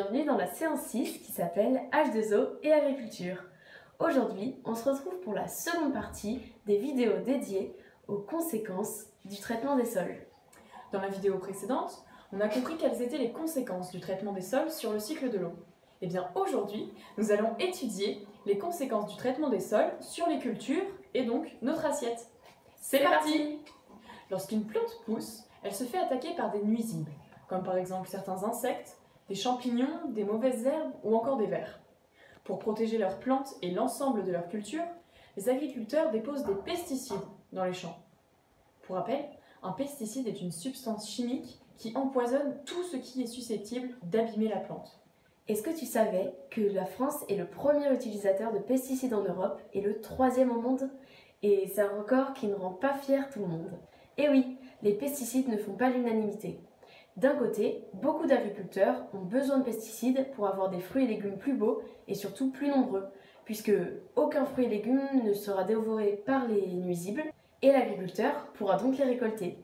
bienvenue dans la séance 6 qui s'appelle H2O et agriculture. Aujourd'hui, on se retrouve pour la seconde partie des vidéos dédiées aux conséquences du traitement des sols. Dans la vidéo précédente, on a compris quelles étaient les conséquences du traitement des sols sur le cycle de l'eau. Et bien aujourd'hui, nous allons étudier les conséquences du traitement des sols sur les cultures et donc notre assiette. C'est parti! Lorsqu'une plante pousse, elle se fait attaquer par des nuisibles, comme par exemple certains insectes, des champignons, des mauvaises herbes ou encore des vers. Pour protéger leurs plantes et l'ensemble de leur culture, les agriculteurs déposent des pesticides dans les champs. Pour rappel, un pesticide est une substance chimique qui empoisonne tout ce qui est susceptible d'abîmer la plante. Est-ce que tu savais que la France est le premier utilisateur de pesticides en Europe et le troisième au monde? Et c'est un record qui ne rend pas fier tout le monde. Et oui, les pesticides ne font pas l'unanimité. D'un côté, beaucoup d'agriculteurs ont besoin de pesticides pour avoir des fruits et légumes plus beaux et surtout plus nombreux, puisque aucun fruit et légume ne sera dévoré par les nuisibles et l'agriculteur pourra donc les récolter.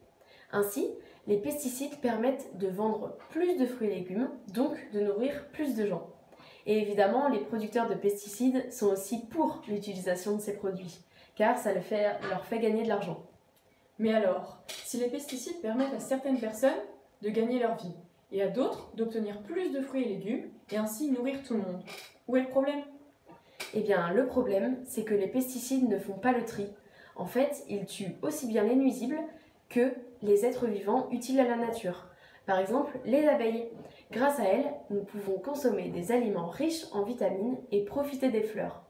Ainsi, les pesticides permettent de vendre plus de fruits et légumes, donc de nourrir plus de gens. Et évidemment, les producteurs de pesticides sont aussi pour l'utilisation de ces produits, car ça leur fait gagner de l'argent. Mais alors, si les pesticides permettent à certaines personnes de gagner leur vie, et à d'autres d'obtenir plus de fruits et légumes, et ainsi nourrir tout le monde, où est le problème? Eh bien, le problème, c'est que les pesticides ne font pas le tri. En fait, ils tuent aussi bien les nuisibles que les êtres vivants utiles à la nature. Par exemple, les abeilles. Grâce à elles, nous pouvons consommer des aliments riches en vitamines et profiter des fleurs.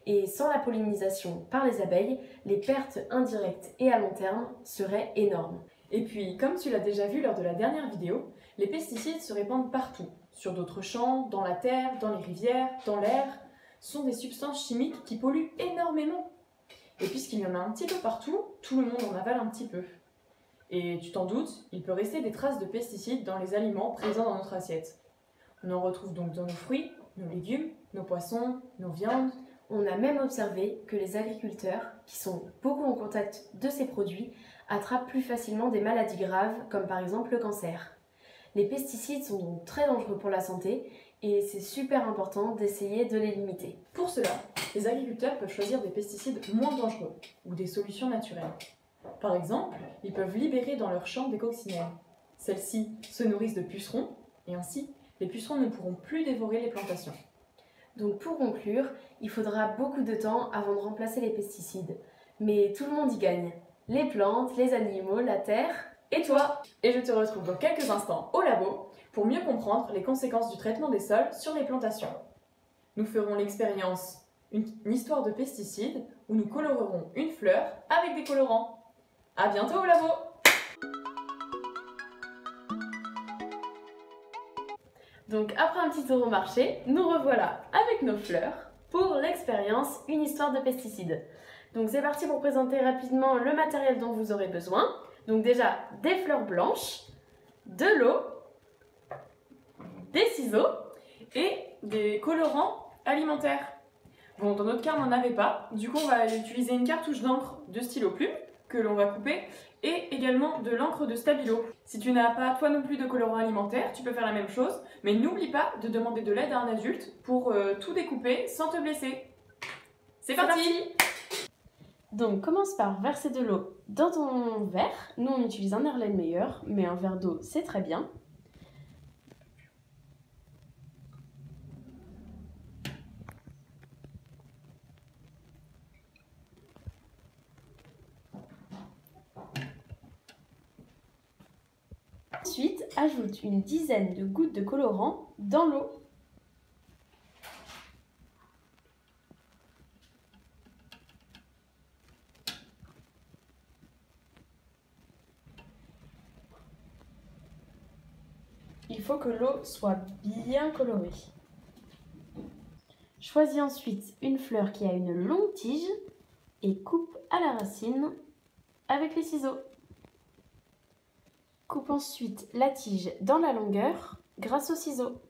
Et sans la pollinisation par les abeilles, les pertes indirectes et à long terme seraient énormes. Et puis, comme tu l'as déjà vu lors de la dernière vidéo, les pesticides se répandent partout, sur d'autres champs, dans la terre, dans les rivières, dans l'air. Ce sont des substances chimiques qui polluent énormément. Et puisqu'il y en a un petit peu partout, tout le monde en avale un petit peu. Et tu t'en doutes, il peut rester des traces de pesticides dans les aliments présents dans notre assiette. On en retrouve donc dans nos fruits, nos légumes, nos poissons, nos viandes. On a même observé que les agriculteurs, qui sont beaucoup en contact de ces produits, attrapent plus facilement des maladies graves, comme par exemple le cancer. Les pesticides sont donc très dangereux pour la santé et c'est super important d'essayer de les limiter. Pour cela, les agriculteurs peuvent choisir des pesticides moins dangereux ou des solutions naturelles. Par exemple, ils peuvent libérer dans leurs champs des coccinelles. Celles-ci se nourrissent de pucerons et ainsi, les pucerons ne pourront plus dévorer les plantations. Donc pour conclure, il faudra beaucoup de temps avant de remplacer les pesticides. Mais tout le monde y gagne. Les plantes, les animaux, la terre et toi. Et je te retrouve dans quelques instants au labo pour mieux comprendre les conséquences du traitement des sols sur les plantations. Nous ferons l'expérience une histoire de pesticides où nous colorerons une fleur avec des colorants. À bientôt au labo! Donc après un petit tour au marché, nous revoilà avec nos fleurs pour l'expérience Une histoire de pesticides. Donc c'est parti pour présenter rapidement le matériel dont vous aurez besoin. Donc déjà des fleurs blanches, de l'eau, des ciseaux et des colorants alimentaires. Bon, dans notre cas, on n'en avait pas. Du coup, on va utiliser une cartouche d'encre de stylo plume que l'on va couper et également de l'encre de Stabilo. Si tu n'as pas toi non plus de colorant alimentaire, tu peux faire la même chose, mais n'oublie pas de demander de l'aide à un adulte pour tout découper sans te blesser. C'est parti! Donc commence par verser de l'eau dans ton verre. Nous on utilise un Erlenmeyer, mais un verre d'eau c'est très bien. Ensuite, ajoute une dizaine de gouttes de colorant dans l'eau. Il faut que l'eau soit bien colorée. Choisis ensuite une fleur qui a une longue tige et coupe à la racine avec les ciseaux. Coupe ensuite la tige dans la longueur grâce aux ciseaux.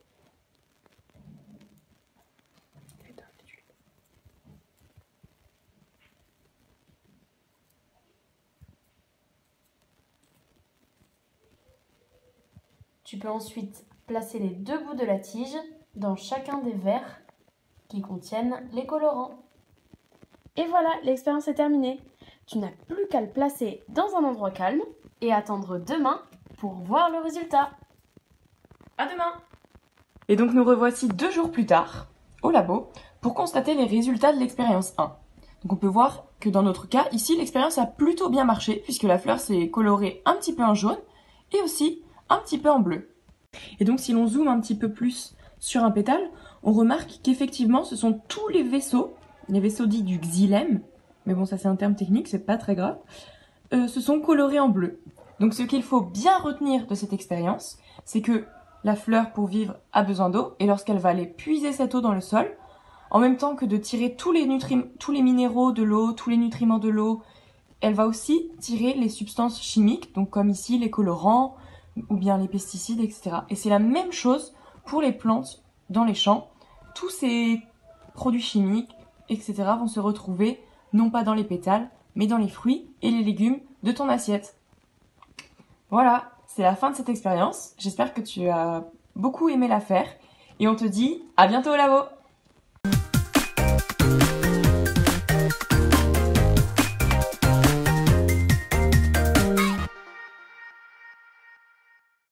Tu peux ensuite Placez les deux bouts de la tige dans chacun des verres qui contiennent les colorants. Et voilà, l'expérience est terminée. Tu n'as plus qu'à le placer dans un endroit calme et attendre demain pour voir le résultat. À demain! Et donc nous revoici 2 jours plus tard, au labo, pour constater les résultats de l'expérience 1. Donc on peut voir que dans notre cas, ici, l'expérience a plutôt bien marché, puisque la fleur s'est colorée un petit peu en jaune, et aussi un petit peu en bleu. Et donc si l'on zoome un petit peu plus sur un pétale, on remarque qu'effectivement ce sont tous les vaisseaux dits du xylème, mais bon ça c'est un terme technique, c'est pas très grave, se sont colorés en bleu. Donc ce qu'il faut bien retenir de cette expérience, c'est que la fleur pour vivre a besoin d'eau, et lorsqu'elle va aller puiser cette eau dans le sol, en même temps que de tirer tous les minéraux de l'eau, tous les nutriments de l'eau, elle va aussi tirer les substances chimiques, donc comme ici les colorants, ou bien les pesticides, etc. Et c'est la même chose pour les plantes dans les champs. Tous ces produits chimiques, etc. vont se retrouver non pas dans les pétales, mais dans les fruits et les légumes de ton assiette. Voilà, c'est la fin de cette expérience. J'espère que tu as beaucoup aimé la faire. Et on te dit à bientôt au labo!